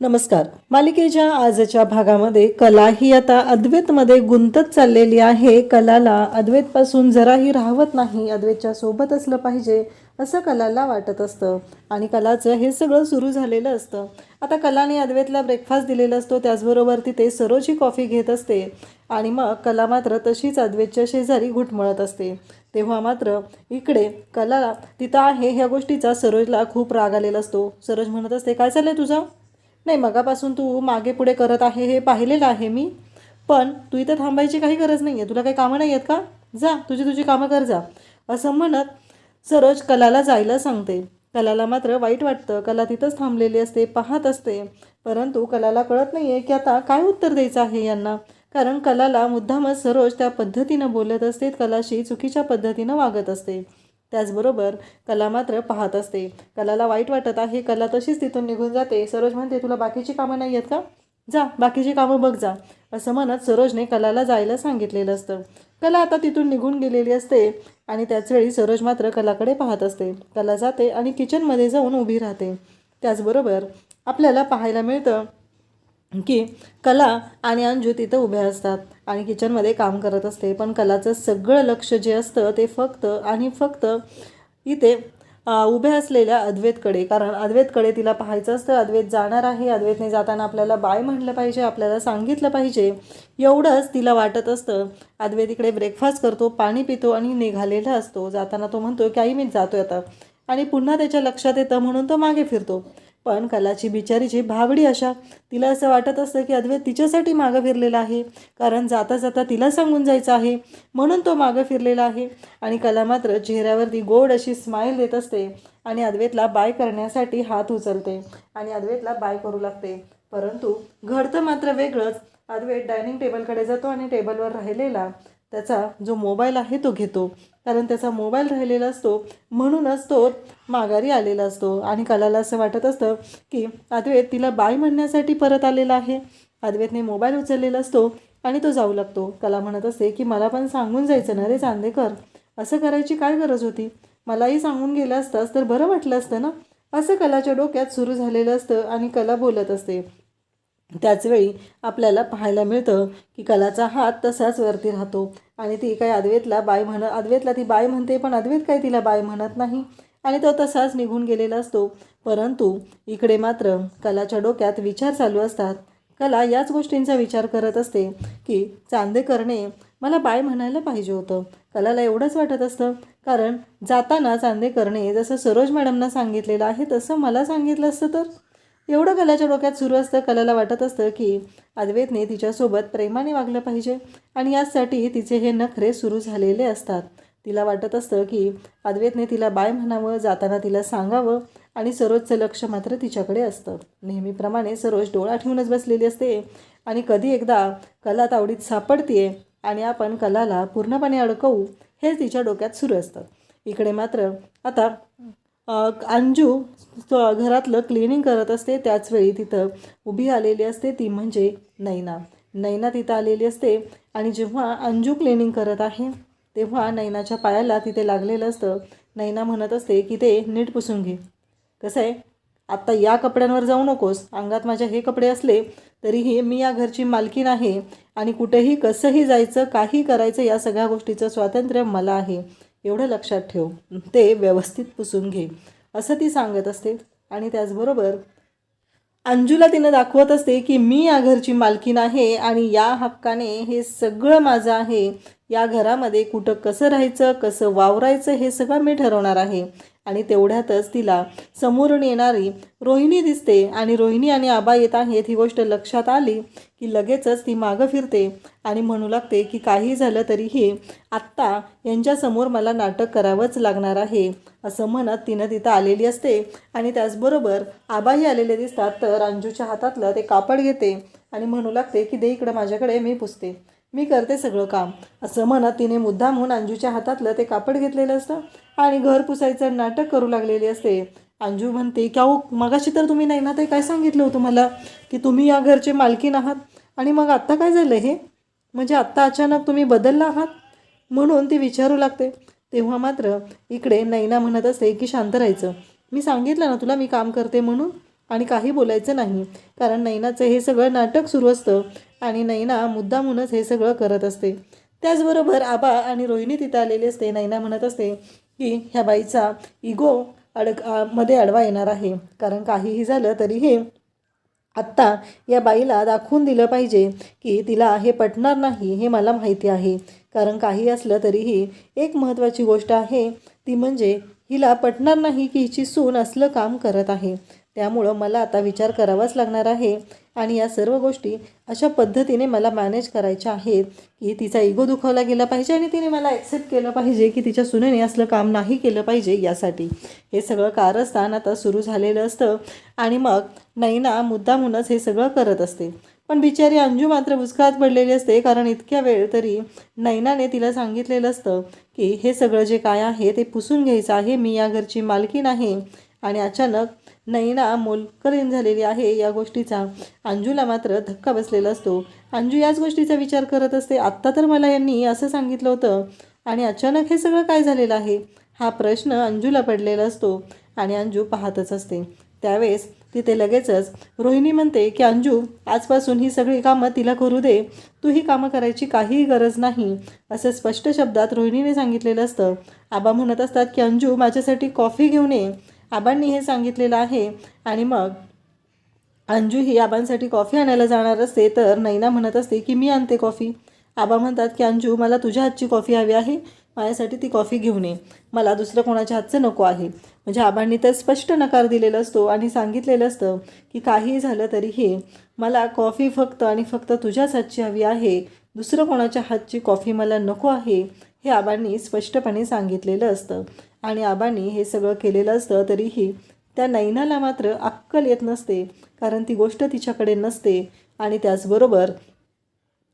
नमस्कार. मालिकेच्या आजच्या भागामध्ये कला ही आता अद्वैतमध्ये गुंतत चाललेली आहे. कलाला अद्वैतपासून जराही राहवत नाही, अद्वैतच्या सोबत असलं पाहिजे असं कलाला वाटत असतं आणि कलाचं हे सगळं सुरू झालेलं असतं. आता कलाने अद्वैतला ब्रेकफास्ट दिलेला असतो, त्याचबरोबर तिथे सरोज ही कॉफी घेत असते आणि मग कला मात्र तशीच अद्वैतच्या शेजारी घुटमळत असते. तेव्हा मात्र इकडे कला तिथं आहे ह्या गोष्टीचा सरोजला खूप राग आलेला असतो. सरोज म्हणत असते, काय चाललंय तुझं? नाही, मगापासून तू मागे पुढे करत आहे हे पाहिलेलं आहे मी, पण तू इथं थांबायची काही गरज नाही आहे. तुला काही कामं नाही आहेत का? जा, तुझी तुझी कामं कर जा, असं म्हणत सरोज कलाला जायला सांगते. कलाला मात्र वाईट वाटतं. कला तिथंच थांबलेली असते, पाहत असते, परंतु कलाला कळत नाही आहे की आता काय उत्तर द्यायचं आहे यांना. कारण कलाला मुद्दामच सरोज त्या पद्धतीनं बोलत असते, कलाशी चुकीच्या पद्धतीनं वागत असते. त्याचबरोबर कला मात्र पाहत असते. कलाला वाईट वाटत आहे. कला तशीच तिथून निघून जाते. सरोज म्हणते, तुला बाकीची कामं नाही आहेत का? जा, बाकीची कामं बघ जा, असं म्हणत सरोजने कलाला जायला सांगितलेलं असतं. कला आता तिथून निघून गेलेली असते आणि त्याचवेळी सरोज मात्र कलाकडे पाहत असते. कला जाते आणि किचनमध्ये जाऊन उभी राहते. त्याचबरोबर आपल्याला पाहायला मिळतं की कला आणि अंजू तिथं उभ्या असतात आणि किचनमध्ये काम करत असते. पण कलाचं सगळं लक्ष जे असतं ते फक्त आणि फक्त इथे उभ्या असलेल्या अद्वैतकडे, कारण अद्वैतकडे तिला पाहायचं असतं. अद्वैत जाणार आहे, अद्वैतने जाताना आपल्याला बाय म्हणलं पाहिजे, आपल्याला सांगितलं पाहिजे, एवढंच तिला वाटत असतं. अद्वैत इकडे ब्रेकफास्ट करतो, पाणी पितो आणि निघालेला असतो. जाताना तो म्हणतो की आई मी जातोय आता, आणि पुन्हा त्याच्या लक्षात येतं म्हणून तो मागे फिरतो. पण कलाची बिचारीची भाबडी अशा, तिला असं वाटत असतं की अद्वैत तिच्यासाठी मागं फिरलेला आहे, कारण जाता जाता तिला सांगून जायचं आहे म्हणून तो मागं फिरलेला आहे. आणि कला मात्र चेहऱ्यावरती गोड अशी स्माईल देत असते आणि अद्वैतला बाय करण्यासाठी हात उचलते आणि अद्वैतला बाय करू लागते. परंतु घडतं मात्र वेगळंच. अद्वैत डायनिंग टेबलकडे जातो आणि टेबलवर राहिलेला त्याचा जो मोबाईल आहे तो घेतो, कारण त्याचा मोबाईल राहिलेला असतो म्हणूनच तो माघारी आलेला असतो. आणि कलाला असं वाटत असतं की अद्वैत तिला बाय म्हणण्यासाठी परत आलेला आहे. अद्वैतने मोबाईल उचललेला असतो आणि तो जाऊ लागतो. कला म्हणत असते की मला पण सांगून जायचं ना रे चांदेकर, असं करायची काय गरज होती? मलाही सांगून गेलं असतास तर बरं वाटलं असतं ना, असं कलाच्या डोक्यात सुरू झालेलं असतं आणि कला बोलत असते. त्याचवेळी आपल्याला पाहायला मिळतं की कलाचा हात तसाच वरती राहतो आणि ती काय अद्वैतला ती बाय म्हणते, पण अद्वैत काय तिला बाय म्हणत नाही आणि तो तसाच निघून गेलेला असतो. परंतु इकडे मात्र कलाच्या डोक्यात विचार चालू असतात. कला याच गोष्टींचा विचार करत असते की चांदेकरने मला बाय म्हणायला पाहिजे होतं. कलाला एवढंच वाटत असतं, कारण जाताना चांदेकरने जसं सरोज मॅडमना सांगितलेलं आहे तसं मला सांगितलं असतं तर, एवढं कलाच्या डोक्यात सुरू असतं. कलाला वाटत असतं की अद्वैतने तिच्यासोबत प्रेमाने वागलं पाहिजे आणि यासाठी तिचे हे नखरे सुरू झालेले असतात. तिला वाटत असतं की अद्वैतने तिला बाय म्हणावं, जाताना तिला सांगावं, आणि सरोजचं लक्ष मात्र तिच्याकडे असतं. नेहमीप्रमाणे सरोज डोळा ठेवूनच बसलेली असते आणि कधी एकदा कला तावडीत सापडते आणि आपण कलाला पूर्णपणे अडकवू हे तिच्या डोक्यात सुरू असतं. इकडे मात्र आता अंजू घरातलं क्लिनिंग करत असते. त्याचवेळी तिथं उभी आलेली असते ती म्हणजे नैना तिथं आलेली असते आणि जेव्हा अंजू क्लिनिंग करत आहे तेव्हा नैनाच्या पायाला तिथे लागलेलं असतं. नैना म्हणत असते की ते नीट पुसून घे. कसं आहे, आत्ता या कपड्यांवर जाऊ नकोस. अंगात माझ्या हे कपडे असले तरीही मी या घरची मालकीण आहे आणि कुठेही कसंही जायचं, काही करायचं, या सगळ्या गोष्टीचं स्वातंत्र्य मला आहे, एवढं लक्षात ठेव. ते व्यवस्थित पुसून घे, असं ती सांगत असते. आणि त्याचबरोबर अंजूला तिनं दाखवत असते की मी या घरची मालकीण आहे आणि या हक्काने हे सगळं माझं आहे. या घरामध्ये कुठं कसं राहायचं, कसं वावरायचं हे सगळं मी ठरवणार आहे. आणि तेवढ्यातच तिला समोरून येणारी रोहिणी दिसते आणि रोहिणी आणि आबा येत आहेत ही गोष्ट लक्षात आली की लगेचच ती मागं फिरते आणि म्हणू लागते की काही झालं तरीही आत्ता यांच्यासमोर मला नाटक करावंच लागणार आहे, असं म्हणत तिनं तिथं आलेली असते. आणि त्याचबरोबर आबाही आलेले दिसतात. तर अंजूच्या हातातलं ते कापड घेते आणि म्हणू लागते की दे इकडं माझ्याकडे, मी पुसते, मी करते सगळं काम, असं म्हणत तिने मुद्दामहून अंजूच्या हातातलं ते कापड घेतलेलं असतं आणि घर पुसायचं नाटक करू लागलेली असते. अंजू म्हणते की अहो मगाशी तर तुम्ही नाही ना ते काय सांगितलं होतं मला की तुम्ही या घरचे मालकीण आहात, आणि मग आत्ता काय झालं हे, म्हणजे आत्ता अचानक तुम्ही बदलला आहात, म्हणून ती विचारू लागते. तेव्हा मात्र इकडे नैना म्हणत असते की शांत राहायचं, मी सांगितलं ना तुला मी काम करते म्हणून, आणि काही बोलायचं नाही, कारण नैनाचं हे सगळं नाटक सुरू असतं आणि नैना मुद्दामूनच हे सगळं करत असते. त्याचबरोबर आबा आणि रोहिणी तिथं आलेली असते. नैना म्हणत असते की ह्या बाईचा इगो मध्ये अडवा येणार आहे, कारण काहीही झालं तरीही आत्ता या बाईला दाखवून दिलं पाहिजे की तिला हे पटणार नाही, हे मला माहिती आहे. कारण काही असलं तरीही एक महत्त्वाची गोष्ट आहे, ती म्हणजे हिला पटणार नाही की हिची सून असलं काम करत आहे. त्यामुळं मला आता विचार करावाच लागणार आहे आणि या सर्व गोष्टी अशा पद्धतीने मला मॅनेज करायच्या आहेत की तिचा इगो दुखावला गेला पाहिजे आणि तिने मला ॲक्सेप्ट केलं पाहिजे की तिच्या सुनेने असलं काम नाही केलं पाहिजे. यासाठी हे सगळं कारस्थान आता सुरू झालेलं असतं आणि मग नैना मुद्दामूनच हे सगळं करत असते. पण बिचारी अंजू मात्र भुसकाळात पडलेली असते, कारण इतक्या वेळ तरी नैनाने तिला सांगितलेलं असतं की हे सगळं जे काय आहे ते पुसून घ्यायचं आहे, मी या घरची मालकीण आहे. आणि अचानक नैना मोलकरीण झालेली आहे या गोष्टीचा अंजूला मात्र धक्का बसलेला असतो. अंजू याच गोष्टीचा विचार करत असते, आत्ता तर मला यांनी असं सांगितलं होतं आणि अचानक हे सगळं काय झालेलं आहे, हा प्रश्न अंजूला पडलेला असतो आणि अंजू पाहतच असते. त्यावेळेस तिथे लगेचच रोहिणी म्हणते की अंजू, आजपासून ही सगळी कामं तिला करू दे, तू ही कामं करायची काहीही गरज नाही, असं स्पष्ट शब्दात रोहिणीने सांगितलेलं असतं. आबा म्हणत असतात की अंजू, माझ्यासाठी कॉफी घेऊन ये. आबांनी हे सांगितलेलं आहे आणि मग अंजू ही आबांसाठी कॉफी आणायला जाणार असते, तर नैना म्हणत असते की मी आणते कॉफी. आबा म्हणतात की अंजू, मला तुझ्या हातची कॉफी हवी आहे, माझ्यासाठी ती कॉफी घेऊन ये, मला दुसरं कोणाच्या हातचं नको आहे. म्हणजे आबांनी तर स्पष्ट नकार दिलेला असतो आणि सांगितलेलं असतं की काहीही झालं तरीही मला कॉफी फक्त आणि फक्त तुझ्याच हातची हवी आहे, दुसरं कोणाच्या हातची कॉफी मला नको आहे, हे आबांनी स्पष्टपणे सांगितलेलं असतं. आणि आबांनी हे सगळं केलेलं असतं तरीही त्या नैनाला मात्र अक्कल येत नसते, कारण ती गोष्ट तिच्याकडे नसते. आणि त्याचबरोबर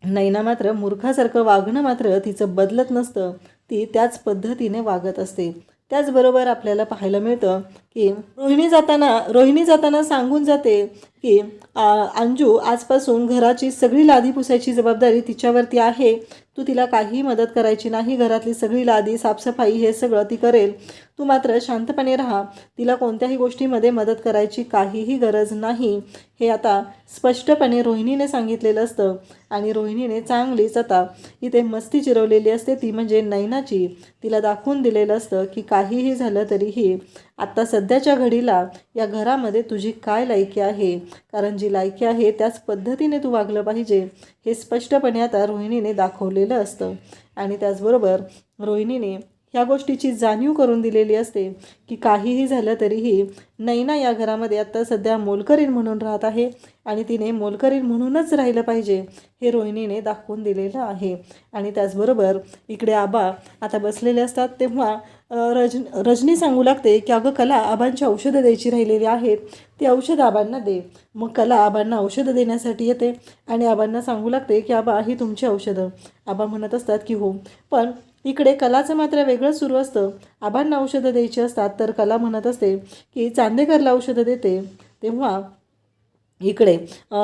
नैना मात्र मूर्खासारखं वागणं मात्र तिचं बदलत नसतं, ती त्याच पद्धतीने वागत असते. त्याचबरोबर आपल्याला पाहायला मिळतं की रोहिणी जाताना सांगून जाते की अंजू, आजपासून घराची सगळी लादी पुसायची जबाबदारी तिच्यावरती आहे, तू तिला काहीही मदत करायची नाही, घरातली सगळी लादी साफसफाई हे सगळं ती करेल, तू मात्र शांतपणे राहा, तिला कोणत्याही गोष्टीमध्ये मदत करायची काहीही गरज नाही, हे आता स्पष्टपणे रोहिणीने सांगितलेलं असतं. आणि रोहिणीने चांगलीच आता इथे मस्ती चिरवलेली असते, ती म्हणजे नैनाची. तिला दाखवून दिलेलं असतं की काहीही झालं तरीही आत्ता सध्याच्या घडीला या घरामध्ये तुझी काय लायकी आहे, कारण जी लायकी आहे त्याच पद्धतीने तू वागलं पाहिजे, हे स्पष्टपणे आता रोहिणीने दाखवलेलं असतं. आणि त्याचबरोबर रोहिणीने ह्या गोष्टीची जाणीव करून दिलेली असते की काहीही झालं तरीही नैना या घरामध्ये आत्ता सध्या मोलकरीण म्हणून राहत आहे आणि तिने मोलकरीण म्हणूनच राहिलं पाहिजे, हे रोहिणीने दाखवून दिलेलं आहे. आणि त्याचबरोबर इकडे आबा आता बसलेले असतात, तेव्हा रजनी सांगू लागते की अगं कला, आबांची औषधं द्यायची राहिलेली आहेत, ती औषधं आबांना दे. मग कला आबांना औषधं देण्यासाठी येते आणि आबांना सांगू लागते की आबा, ही तुमची औषधं. आबा म्हणत असतात की हो, पण इकडे कलाचं मात्र वेगळं सुरू असतं. आबांना औषधं द्यायची असतात तर कला म्हणत असते की चांदेकरला औषधं देते. तेव्हा इकडे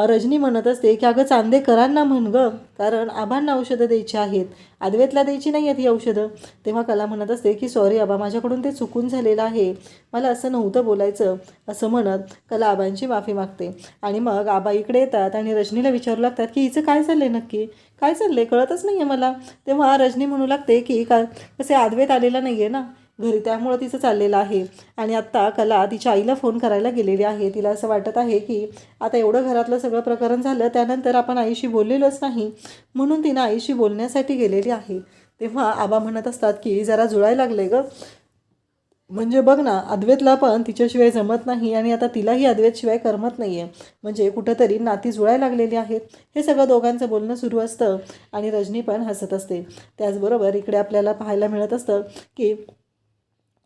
रजनी म्हणत असते की अगं, चांदेकरांना म्हण गं, कारण आबांना औषधं द्यायची आहेत, अद्वैतला द्यायची नाही आहेत ही औषधं. तेव्हा कला म्हणत असते की सॉरी आबा, माझ्याकडून ते चुकून झालेलं आहे, मला असं नव्हतं बोलायचं, असं म्हणत कला आबांची माफी मागते. आणि मग आबा इकडे येतात आणि रजनीला विचारू लागतात की हिचं काय चाललं आहे, नक्की काय चाललं आहे, कळतच नाही आहे मला. तेव्हा रजनी म्हणू लागते की कसे अद्वैत आलेला नाही आहे ना घरी, त्यामुळं तिचं चाललेलं आहे. आणि आत्ता कला तिच्या आईला फोन करायला गेलेली आहे. तिला असं वाटत आहे की आता एवढं घरातलं सगळं प्रकरण झालं, त्यानंतर आपण आईशी बोललेलोच नाही, म्हणून तिनं आईशी बोलण्यासाठी गेलेली आहे. तेव्हा आबा म्हणत असतात की जरा जुळायला लागले गं, म्हणजे बघ ना, अद्वैतला पण तिच्याशिवाय जमत नाही आणि आता तिलाही अद्वैतशिवाय करमत नाही आहे, म्हणजे कुठंतरी नाती जुळायला लागलेली आहेत. हे सगळं दोघांचं बोलणं सुरू असतं आणि रजनी पण हसत असते. त्याचबरोबर इकडे आपल्याला पाहायला मिळत असतं की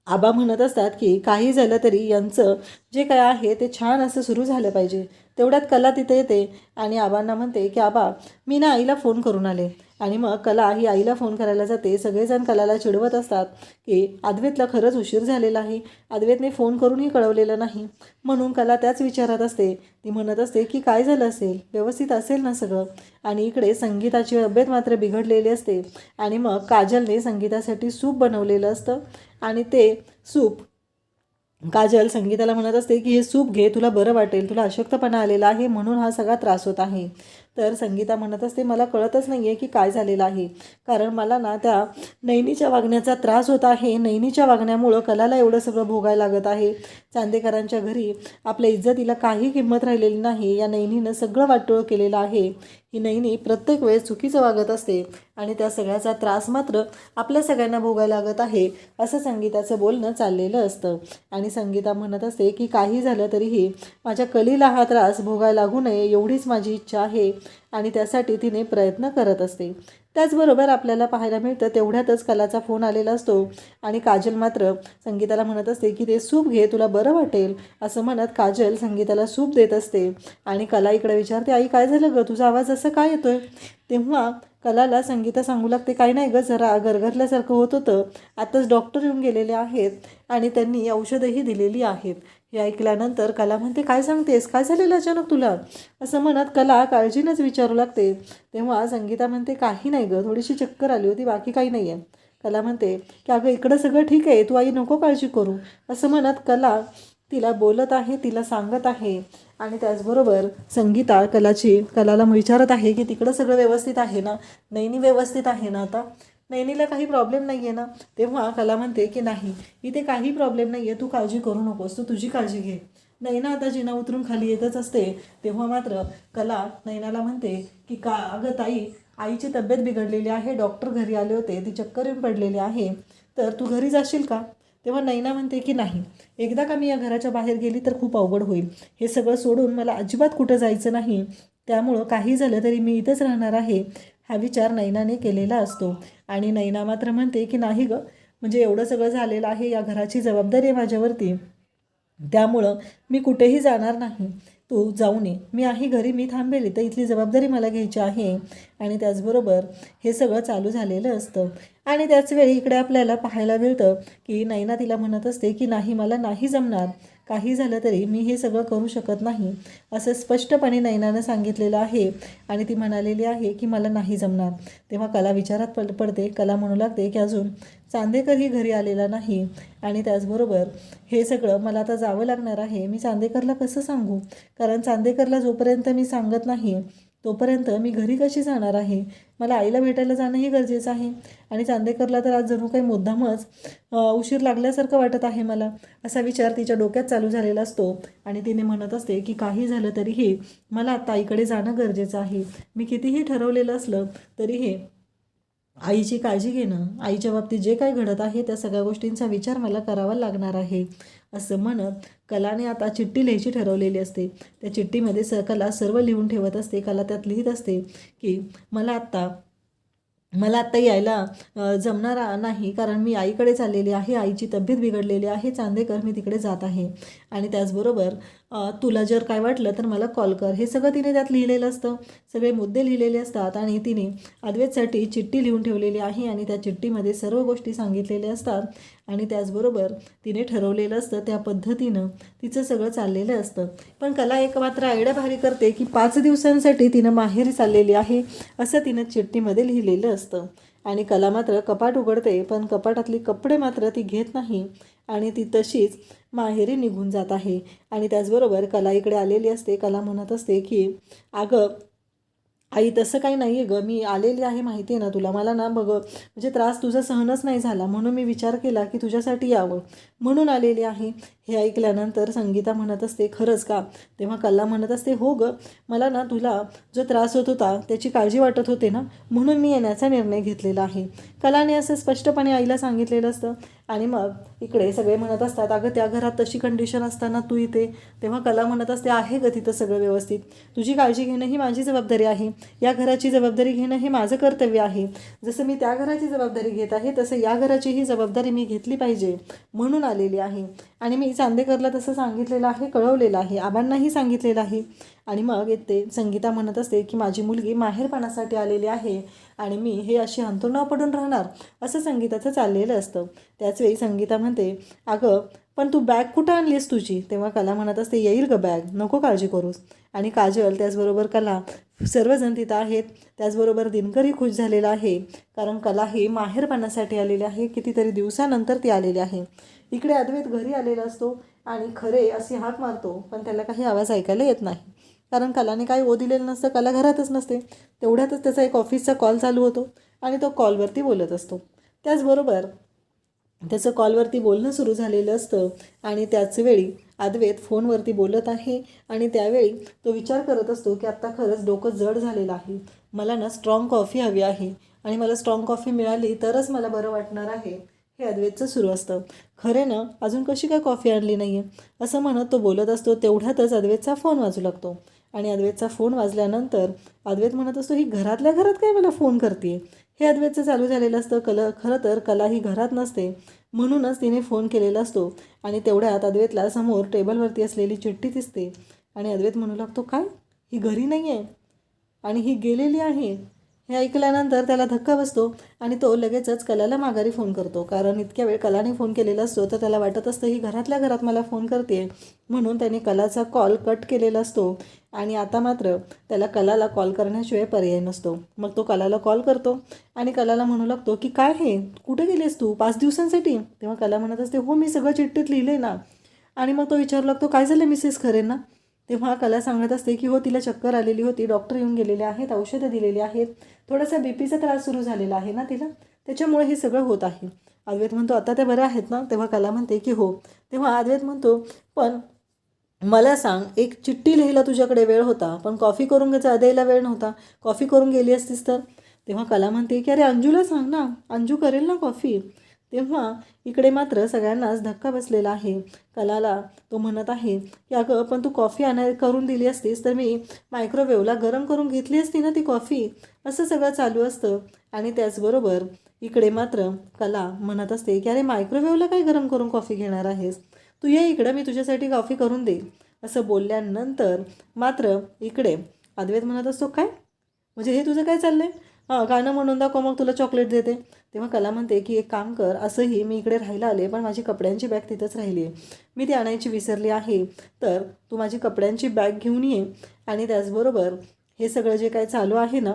आबा म्हणत असतात की काही झालं तरी यांचं जे काय आहे ते छान असं सुरू झालं पाहिजे. तेवढ्यात कला तिथे येते आणि आबांना म्हणते की आबा, मी ना आईला फोन करून आले. आणि मग कला ही आईला फोन करायला जाते. सगळेजण कलाला चिडवत असतात की अद्वैतला खरंच उशीर झालेला आहे, अद्वैतने फोन करूनही कळवलेलं नाही, म्हणून कला त्याच विचारात असते. ती म्हणत असते की काय झालं असेल, व्यवस्थित असेल ना सगळं. आणि इकडे संगीताची तब्येत मात्र बिघडलेली असते आणि मग काजलने संगीतासाठी सूप बनवलेलं असतं आणि ते सूप काजल संगीताला म्हणत असते की हे सूप घे, तुला बरं वाटेल, तुला अशक्तपणा आलेला आहे म्हणून हा सगळा त्रास होत आहे. तर संगीता म्हणत असते मला कळतच नाही आहे की काय झालेलं आहे, कारण मला ना त्या नैनीच्या वागण्याचा त्रास होत आहे. नैनीच्या वागण्यामुळं कलाला एवढं सगळं भोगायला लागत आहे. चांदेकरांच्या घरी आपल्या इज्जतीला काही किंमत राहिलेली नाही. या नैनीनं सगळं वाटोळं केलेलं आहे. ही नैनी प्रत्येक वेळेस चुकीचं वागत असते आणि त्या सगळ्याचा त्रास मात्र आपल्या सगळ्यांना भोगायला लागत आहे, असं संगीताचं बोलणं चाललेलं असतं. आणि संगीता म्हणत असते की काही झालं तरीही माझ्या कलीला हा त्रास भोगायला लागू नये एवढीच माझी इच्छा आहे आणि त्यासाठी तिने प्रयत्न करत असते. त्याचबरोबर आपल्याला पाहायला मिळतं तेवढ्यातच कलाचा फोन आलेला असतो आणि काजल मात्र संगीताला म्हणत असते की ते सूप घे, तुला बरं वाटेल, असं म्हणत काजल संगीताला सूप देत असते. आणि कला इकडे विचारते आई काय झालं गं, तुझा आवाज असं काय येतोय? तेव्हा कलाला संगीता सांगू लागते काय नाही गं, जरा गरगरल्यासारखं होत होतं, आताच डॉक्टर येऊन गेलेले आहेत आणि त्यांनी औषधही दिलेली आहेत. हे ऐकल्यानंतर कला म्हणते काय सांगतेस, काय झालेलं अचानक तुला, असं म्हणत कला काळजीनंच विचारू लागते. तेव्हा संगीता म्हणते काही नाही गं, थोडीशी चक्कर आली होती, बाकी काही नाही आहे. कला म्हणते की अगं इकडं सगळं ठीक आहे, तू आई नको काळजी करू, असं म्हणत कला तिला बोलत आहे, तिला सांगत आहे. आणि त्याचबरोबर संगीता कलाला विचारत आहे की तिकडं सगळं व्यवस्थित आहे ना, नैनी व्यवस्थित आहे ना, आता नैनीला काही प्रॉब्लेम नाही आहे ना? तेव्हा कला म्हणते की नाही, इथे काही प्रॉब्लेम नाही आहे, तू काळजी करू नकोस, तू तुझी काळजी घे. नैना आता जिना उतरून खाली येतच असते. तेव्हा मात्र कला नैनाला म्हणते की का अगं ताई, आईची तब्येत बिघडलेली आहे, डॉक्टर घरी आले होते, ती चक्कर येऊन पडलेली आहे, तर तू घरी जाशील का? तेव्हा नैना म्हणते की नाही, एकदा का मी या घराच्या बाहेर गेली तर खूप अवघड होईल. हे सगळं सोडून मला अजिबात कुठं जायचं नाही, त्यामुळं काही झालं तरी मी इथंच राहणार आहे, हा विचार नैनाने केलेला असतो. आणि नैना मात्र म्हणते की नाही गं, म्हणजे एवढं सगळं झालेलं आहे, या घराची जबाबदारी आहे माझ्यावरती, त्यामुळं मी कुठेही जाणार नाही, तू जाऊन ये, मी आहे घरी, मी थांबेल, तर इथली जबाबदारी मला घ्यायची आहे. आणि त्याचबरोबर हे सगळं चालू झालेलं असतं. आणि त्याचवेळी इकडे आपल्याला पाहायला मिळतं की नैना तिला म्हणत असते की नाही, मला नाही जमणार, काही झालं तरी मी हे सगळं करू शकत नाही, असं स्पष्टपणे नैनानं सांगितलेलं आहे. आणि ती म्हणालेली आहे की मला नाही जमणार. तेव्हा कला विचारात पडते. कला म्हणू लागते की अजून चांदेकरही घरी आलेला नाही आणि त्याचबरोबर हे सगळं मला आता जावं लागणार आहे. मी चांदेकरला कसं सांगू, कारण चांदेकरला जोपर्यंत मी सांगत नाही तोपर्यंत मी घरी कशी जाणार आहे, मला आईला भेटायला जाणंही गरजेचं आहे. आणि चांदेकरला तर आज जणू काही मुद्दामच उशीर लागल्यासारखं वाटत आहे मला, असा विचार तिच्या डोक्यात चालू झालेला असतो. आणि तिने म्हणत असते की काही झालं तरीही मला आता आईकडे जाणं गरजेचं आहे. मी कितीही ठरवलेलं असलं तरीही आईची काळजी घेणं, आईच्या बाबतीत जे काही घडत आहे त्या सगळ्या गोष्टींचा विचार मला करावा लागणार आहे, असं म्हणत कलाने आता चिठ्ठी लिहायची ठरवलेली असते. त्या चिठ्ठीमध्ये कला सर्व लिहून ठेवत असते. कला त्यात लिहित असते की मला आत्ता यायला जमणार नाही, कारण मी आईकडे चाललेली आहे, आईची तब्येत बिघडलेली आहे, चांदेकर मी तिकडे जात आहे. आणि त्याचबरोबर तुला जर काय वाटलं तर मला कॉल कर, हे सगळं तिने त्यात लिहिलेलं असतं. सगळे मुद्दे लिहिलेले असतात आणि तिने अद्वैतसाठी चिठ्ठी लिहून ठेवलेली आहे आणि त्या चिठ्ठीमध्ये सर्व गोष्टी सांगितलेल्या असतात. आणि त्याचबरोबर तिने ठरवलेलं असतं त्या पद्धतीनं तिचं सगळं चाललेलं असतं. पण कला एक मात्र आयडिया भारी करते की 5 दिवसांसाठी तिनं माहेरी चाललेली आहे, असं तिनं चिठ्ठीमध्ये लिहिलेलं असतं. आणि कला मात्र कपाट उघडते, पण कपाटातली कपडे मात्र ती घेत नाही आणि ती तशीच माहेरी निघून जात आहे. आणि त्याचबरोबर कला इकडे आलेली असते. कला म्हणत असते की अगं आई, तसं काही नाही आहे गं, मी आलेली आहे माहिती आहे ना तुला, मला ना म्हणजे त्रास तुझा सहनच नाही झाला, म्हणून मी विचार केला की तुझ्यासाठी यावं, म्हणून आलेली आहे. हे ऐकल्यानंतर संगीता म्हणत असते खरंच का? तेव्हा कला म्हणत असते हो गं, मला ना तुला जो त्रास होत होता त्याची काळजी वाटत होते ना, म्हणून मी येण्याचा निर्णय घेतलेला आहे. कलाने असं स्पष्टपणे आईला सांगितलेलं असतं. आणि मग इकडे सगळे म्हणत असतात अगं त्या घरात तशी कंडिशन असताना तू इथे, तेव्हा कला म्हणत असते आहे गं तिथं सगळं व्यवस्थित, तुझी काळजी घेणं ही माझी जबाबदारी आहे, या घराची जबाबदारी घेणं हे माझं कर्तव्य आहे, जसं मी त्या घराची जबाबदारी घेत आहे तसं या घराचीही जबाबदारी मी घेतली पाहिजे, म्हणून आलेली आहे. आणि मी चांदेकरला तसं सांगितलेलं आहे, कळवलेलं आहे, आबांनाही सांगितलेलं आहे. आणि मग येते संगीता म्हणत असते की माझी मुलगी माहेरपणासाठी आलेली आहे आणि मी हे अशी अंथरुणावर पडून राहणार, असं संगीताचं चाललेलं असतं. त्याचवेळी संगीता म्हणते अगं पण तू बॅग कुठं आणलीस तुझी? तेव्हा कला म्हणत असते येईल गं बॅग, नको काळजी करूस. आणि काजल त्याचबरोबर कला सर्वजण तिथं आहेत. त्याचबरोबर दिनकरही खुश झालेला आहे, कारण कला ही माहेरपणासाठी आलेली आहे, कितीतरी दिवसानंतर ती आलेली आहे. इकडे अद्वैत घरी आलेला असतो आणि खरे अशी हाक मारतो, पण त्याला काही आवाज ऐकायला येत नाही, कारण कलाने काही ओ दिलेलं नसतं. कला घरातच नसते. तेवढ्यातच त्याचा एक ऑफिसचा कॉल चालू होतो आणि तो कॉलवरती बोलत असतो. त्याचबरोबर त्याचं कॉलवरती बोलणं सुरू झालेलं असतं आणि त्याचवेळी अद्वैत फोनवरती बोलत आहे आणि त्यावेळी तो विचार करत असतो की आत्ता खरंच डोकं जड झालेलं आहे. मला ना स्ट्रॉंग कॉफी हवी आहे आणि मला स्ट्रॉंग कॉफी मिळाली तरच मला बरं वाटणार आहे, हे अद्वैतचं सुरू असतं. खरे ना अजून कशी काय कॉफी आणली नाही आहे असं म्हणत तो बोलत असतो. तेवढ्यातच अद्वैतचा फोन वाजू लागतो आणि अद्वैतचा फोन वाजल्यानंतर अद्वैत म्हणत असतो, ही घरातल्या घरात काय मला फोन करते. हे अद्वैतचं चालू झालेलं असतं. खरं तर कला ही घरात नसते, म्हणूनच तिने फोन केलेला असतो आणि तेवढ्यात अद्वैतला समोर टेबलवरती असलेली चिठ्ठी दिसते आणि अद्वैत म्हणू लागतो, काय ही घरी नाही आहे आणि ही गेलेली आहे. हे ऐकल्यानंतर त्याला धक्का बसतो आणि तो लगेचच कलाला माघारी फोन करतो, कारण इतक्या वेळ कलाने फोन केलेला असतो तर त्याला वाटत असतं ही घरातल्या घरात मला फोन करते, म्हणून त्याने कलाचा कॉल कट केलेला असतो आणि आता मात्र त्याला कलाला कॉल करण्याशिवाय पर्याय नसतो. मग तो कलाला कॉल करतो आणि कलाला म्हणू लागतो की काय हे कुठे गेलेस तू 5 दिवसांसाठी. तेव्हा कला म्हणत असते, हो मी सगळं चिठ्ठीत लिहिलं ना. आणि मग तो विचारू लागतो, काय झालं मिसेस खरेंना. तेव्हा कला सांगत असते की हो तिला चक्कर आलेली होती, डॉक्टर येऊन गेलेले आहेत, औषधं दिलेली आहेत, थोडासा बीपीचा त्रास सुरू झालेला आहे ना तिला, त्याच्यामुळे हे सगळं होत आहे. अद्वैत म्हणतो, आता ते बरं आहेत ना. तेव्हा कला म्हणते की हो. तेव्हा अद्वैत म्हणतो, पण मला सांग, एक चिठ्ठी लिहायला तुझ्याकडे वेळ होता, पण कॉफी करून द्यायला वेळ नव्हता. कॉफी करून गेली असतीस तर. तेव्हा कला म्हणते की अरे अंजूला सांग ना, अंजू करेल ना कॉफी. तेव्हा इकडे मात्र सगळ्यांनाच धक्का बसलेला आहे. कलाला तो म्हणत आहे की अगं पण तू कॉफी करून दिली असतीस तर मी मायक्रोवेव्हला गरम करून घेतली असती ना ती कॉफी. असं सगळं चालू असतं आणि त्याचबरोबर इकडे मात्र कला म्हणत असते की अरे मायक्रोवेव्हला काय गरम करून कॉफी घेणार आहेस, तू ये इकडं, मी तुझ्यासाठी कॉफी करून देईल. असं बोलल्यानंतर मात्र इकडे अद्वैत म्हणत असतो, काय म्हणजे हे तुझं काय चाललंय. हां गाणं म्हणून दाखव, मग तुला चॉकलेट देते. तेव्हा कला म्हणते की एक काम कर, असंही मी इकडे राहायला आले पण माझी कपड्यांची बॅग तिथंच राहिली आहे, मी ती आणायची विसरली आहे, तर तू माझी कपड्यांची बॅग घेऊन ये आणि त्याचबरोबर हे सगळं जे काय चालू आहे ना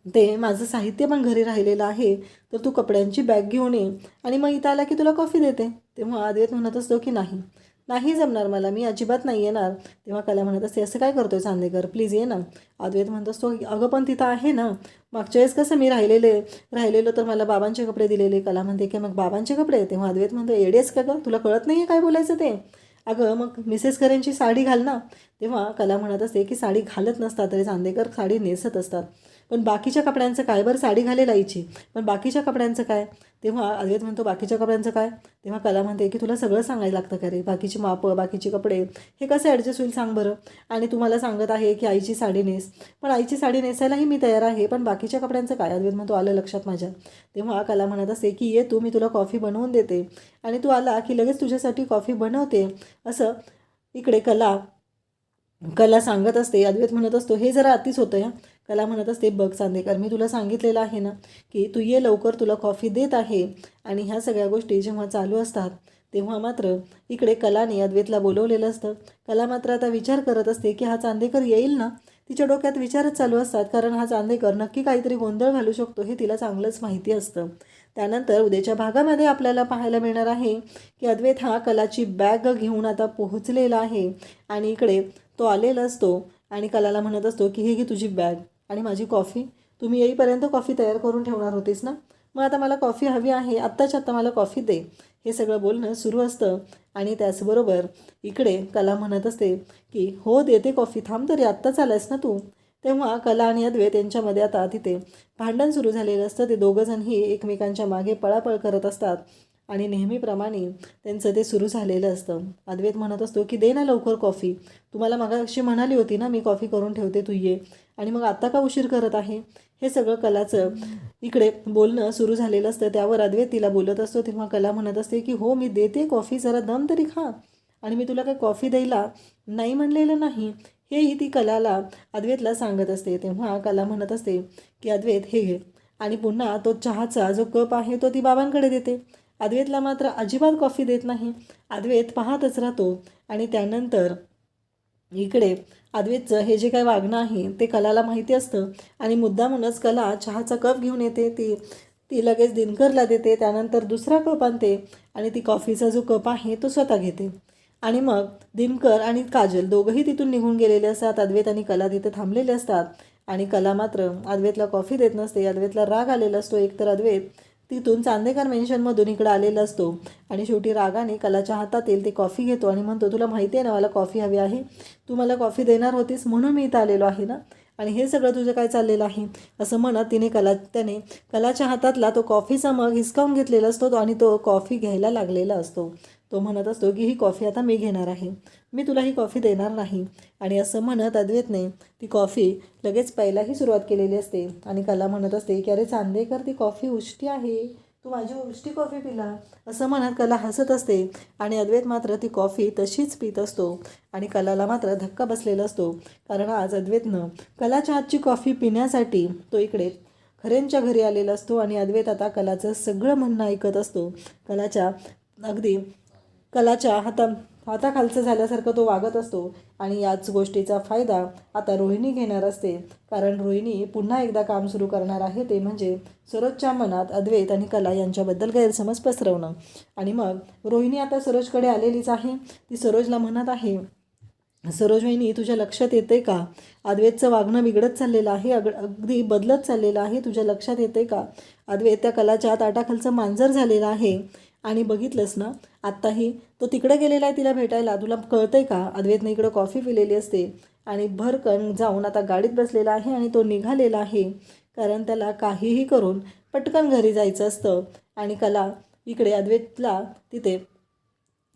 ते माझं साहित्य पण घरी राहिलेलं आहे, तर तू कपड्यांची बॅग घेऊन ये आणि मग इथं आला की तुला कॉफी देते. तेव्हा अद्वैत म्हणत असतो की नाही नाही जमणार मला, मी अजिबात नाही येणार. तेव्हा कला म्हणत असते, असं काय करतोय चांदेकर, प्लीज ये ना. अद्वैत म्हणत असतो, अगं पण तिथं आहे ना, मागच्या वेळेस कसं मी राहिलेलो तर मला बाबांचे कपडे दिलेले. कला म्हणते की मग बाबांचे कपडे. तेव्हा अद्वैत म्हणतो, येडेच का गं, तुला कळत नाही आहे काय बोलायचं ते. अगं मग मिसेस करेंची साडी घाल ना. तेव्हा कला म्हणत असते की साडी घालत नसतात तरी चांदेकर साडी नेसत असतात, पण बाकीच्या कपड्यांचं काय. बरं साडी घालेल आईची, पण बाकीच्या कपड्यांचं काय. तेव्हा अद्वैत म्हणतो, बाकीच्या कपड्यांचं काय. तेव्हा कला म्हणते की तुला सगळं सांगायला लागतं का रे, बाकीची मापं बाकीचे कपडे हे कसं ॲडजस्ट होईल सांग बरं. आणि तुम्हाला सांगत आहे की आईची साडी नेस, पण आईची साडी नेसायलाही मी तयार आहे, पण बाकीच्या कपड्यांचं काय. अद्वैत म्हणतो, आलं लक्षात माझ्या. तेव्हा कला म्हणत असते की ये तू, मी तुला कॉफी बनवून देते आणि तू आला की लगेच तुझ्यासाठी कॉफी बनवते. असं इकडे कला सांगत असते. अद्वैत म्हणत असतो, हे जरा अतिच होतं या. कला म्हणत असते, बघ चांदेकर, मी तुला सांगितलेलं आहे ना की तू ये लवकर, तुला कॉफी देत आहे. आणि ह्या सगळ्या गोष्टी जेव्हा चालू असतात तेव्हा मात्र इकडे कलाने अद्वैतला बोलवलेलं असतं. कला मात्र आता विचार करत असते की हा चांदेकर येईल ना. तिच्या डोक्यात विचारच चालू असतात, कारण हा चांदेकर नक्की काहीतरी गोंधळ घालू शकतो हे तिला चांगलंच माहिती असतं. त्यानंतर उद्याच्या भागामध्ये आपल्याला पाहायला मिळणार आहे की अद्वैत हा कलाची बॅग घेऊन आता पोहोचलेला आहे आणि इकडे तो आलेला असतो आणि कलाला म्हणत असतो की हे घे तुझी बॅग आणि माझी कॉफी, तुम्ही येईपर्यंत कॉफी तयार करून ठेवणार होतीस ना, मग आता मला कॉफी हवी आहे, आत्ताच्या आत्ता मला कॉफी दे. हे सगळं बोलणं सुरू असतं आणि त्याचबरोबर इकडे कला म्हणत असते की हो देते कॉफी, थांब तरी, आत्ताच आलायस ना तू. तेव्हा कला आणि अद्वैत यांच्यामध्ये आता तिथे भांडण सुरू झालेलं असतं. ते दोघंजणही एकमेकांच्या मागे पळापळ करत असतात आणि नेहमीप्रमाणे त्यांचं ते सुरू झालेलं असतं. अद्वैत म्हणत असतो की दे ना लवकर कॉफी, तुम्हाला मगाशी म्हणाली होती ना मी कॉफी करून ठेवते, तू ये, आणि मग आत्ता का उशीर करत आहे. हे सगळं कलाचं इकडे बोलणं सुरू झालेलं असतं. त्यावर अद्वैत तिला बोलत असतो. तेव्हा कला म्हणत असते की हो मी देते कॉफी, जरा दम तरी खा, आणि मी तुला काही कॉफी द्यायला नाही म्हणलेलं नाही, हेही ती कलाला अद्वैतला सांगत असते. तेव्हा कला म्हणत असते की अद्वैत हे घे, आणि पुन्हा तो चहाचा जो कप आहे तो ती बाबांकडे देते. अद्वैतला मात्र अजिबात कॉफी देत नाही. अद्वैत पाहतच राहतो आणि त्यानंतर इकडे अद्वैतचं हे जे काही वागणं आहे ते कलाला माहिती असतं आणि मुद्दामूनच कला चहाचा कप घेऊन येते. ती लगेच दिनकरला देते, त्यानंतर दुसरा कप आणते आणि ती कॉफीचा जो कप आहे तो स्वतः घेते. आणि मग दिनकर आणि काजल दोघंही तिथून निघून गेलेले असतात. अद्वैत आणि कला तिथे थांबलेले असतात आणि कला मात्र अद्वैतला कॉफी देत नसते. अद्वैतला राग आलेला असतो. एकतर अद्वैत तिथून चांदेकर मेन्शनमधून इकडं आलेला असतो आणि शेवटी रागाने कलाच्या हातातील ते कॉफी घेतो आणि म्हणतो, तुला माहिती आहे ना मला कॉफी हवी आहे, तू मला कॉफी देणार होतीस म्हणून मी इथं आलेलो आहे ना, आणि हे सगळं तुझं काय चाललेलं आहे असं म्हणत त्याने कलाच्या हातातला तो कॉफीचा मग हिसकावून घेतलेला असतो आणि तो कॉफी घ्यायला लागलेला असतो. तो म्हणत असतो की ही कॉफी आता मी घेणार आहे, मी तुला ही कॉफी देणार नाही. आणि असं म्हणत अद्वैतने ती कॉफी लगेच प्यायलाही सुरुवात केलेली असते आणि कला म्हणत असते की अरे चांदेकर, ती कॉफी उष्टी आहे, तू माझी उष्टी कॉफी पिला असं म्हणत कला हसत असते आणि अद्वैत मात्र ती कॉफी तशीच पित असतो. आणि कलाला मात्र धक्का बसलेला असतो, कारण आज अद्वैतनं कलाच्या हातची कॉफी पिण्यासाठी तो इकडे खरेंच्या घरी आलेला असतो आणि अद्वैत आता कलाचं सगळं म्हणणं ऐकत असतो. कलाच्या हाताखालचं झाल्यासारखं तो वागत असतो आणि याच गोष्टीचा फायदा आता रोहिणी घेणार असते, कारण रोहिणी पुन्हा एकदा काम सुरू करणार आहे, ते म्हणजे सरोजच्या मनात अद्वैत आणि कला यांच्याबद्दल गैरसमज पसरवणं. आणि मग रोहिणी आता सरोजकडे आलेलीच आहे. ती सरोजला म्हणत आहे, सरोज वहिनी, तुझ्या लक्षात येते का अद्वैतचं वागणं बिघडत चाललेलं आहे, अगदी बदलत चाललेलं आहे, तुझ्या लक्षात येते का अद्वैत त्या कलाच्या ताटाखालचं मांजर झालेलं आहे. आणि बघितलंस ना, आत्ताही तो तिकडे गेलेला आहे तिला भेटायला, तुला कळतंय का. अद्वैतने इकडं कॉफी पिलेली असते आणि भरकन जाऊन आता गाडीत बसलेला आहे आणि तो निघालेला आहे, कारण त्याला काहीही करून पटकन घरी जायचं असतं. आणि कला इकडे अद्वैतला तिथे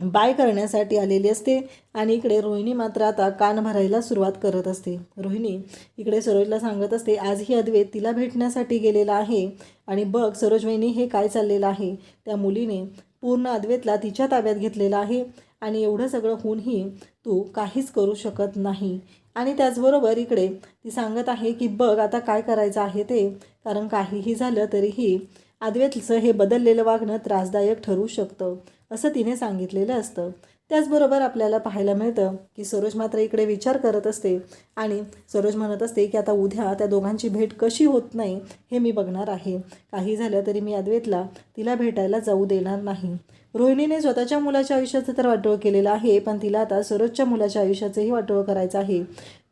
बाय करण्यासाठी आलेली असते आणि इकडे रोहिणी मात्र आता कान भरायला सुरुवात करत असते. रोहिणी इकडे सरोजला सांगत असते, आजही अद्वैत तिला भेटण्यासाठी गेलेला आहे आणि बघ सरोज वहिनी, हे काय चाललेलं आहे, त्या मुलीने पूर्ण अद्वैतला तिच्या ताब्यात घेतलेलं आहे आणि एवढं सगळं होऊनही तू काहीच करू शकत नाही. आणि त्याचबरोबर इकडे ती सांगत आहे की बघ आता काय करायचं आहे ते, कारण काहीही झालं तरीही अद्वैतचं हे बदललेलं वागणं त्रासदायक ठरू शकतं असं तिने सांगितलेलं असतं. त्याचबरोबर आपल्याला पाहायला मिळतं की सरोज मात्र इकडे विचार करत असते आणि सरोज म्हणत असते की आता उद्या त्या दोघांची भेट कशी होत नाही हे मी बघणार आहे, काही झालं तरी मी अद्वैतला तिला भेटायला जाऊ देणार नाही. रोहिणीने स्वतःच्या मुलाच्या आयुष्याचं तर वाटोळं केलेलं आहे, पण तिला आता सरोजच्या मुलाच्या आयुष्याचंही वाटोळं करायचं आहे.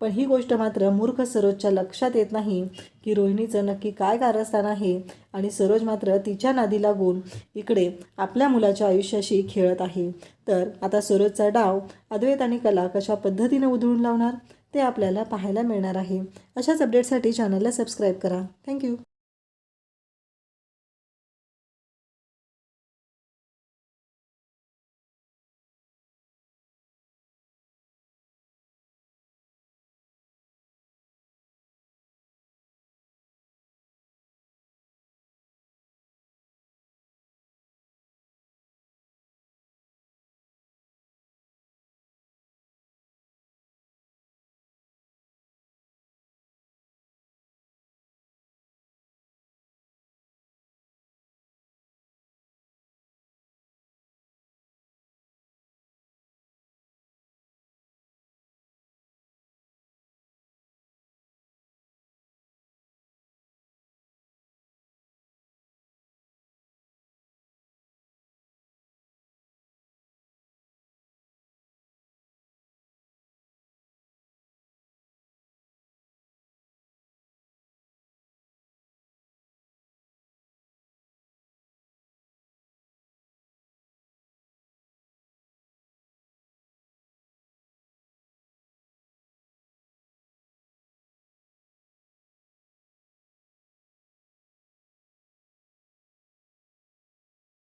पण ही गोष्ट मात्र मूर्ख सरोजच्या लक्षात येत नाही की रोहिणीचं नक्की काय कारस्थान आहे आणि सरोज मात्र तिच्या नादी लागून इकडे आपल्या मुलाच्या आयुष्याशी खेळत आहे. तर आता सरोजचा डाव अद्वैत आणि कला कशा पद्धतीने उधळून लावणार ते आपल्याला पाहायला मिळणार आहे. अशाच अपडेटसाठी चॅनलला सबस्क्राईब करा. थँक्यू.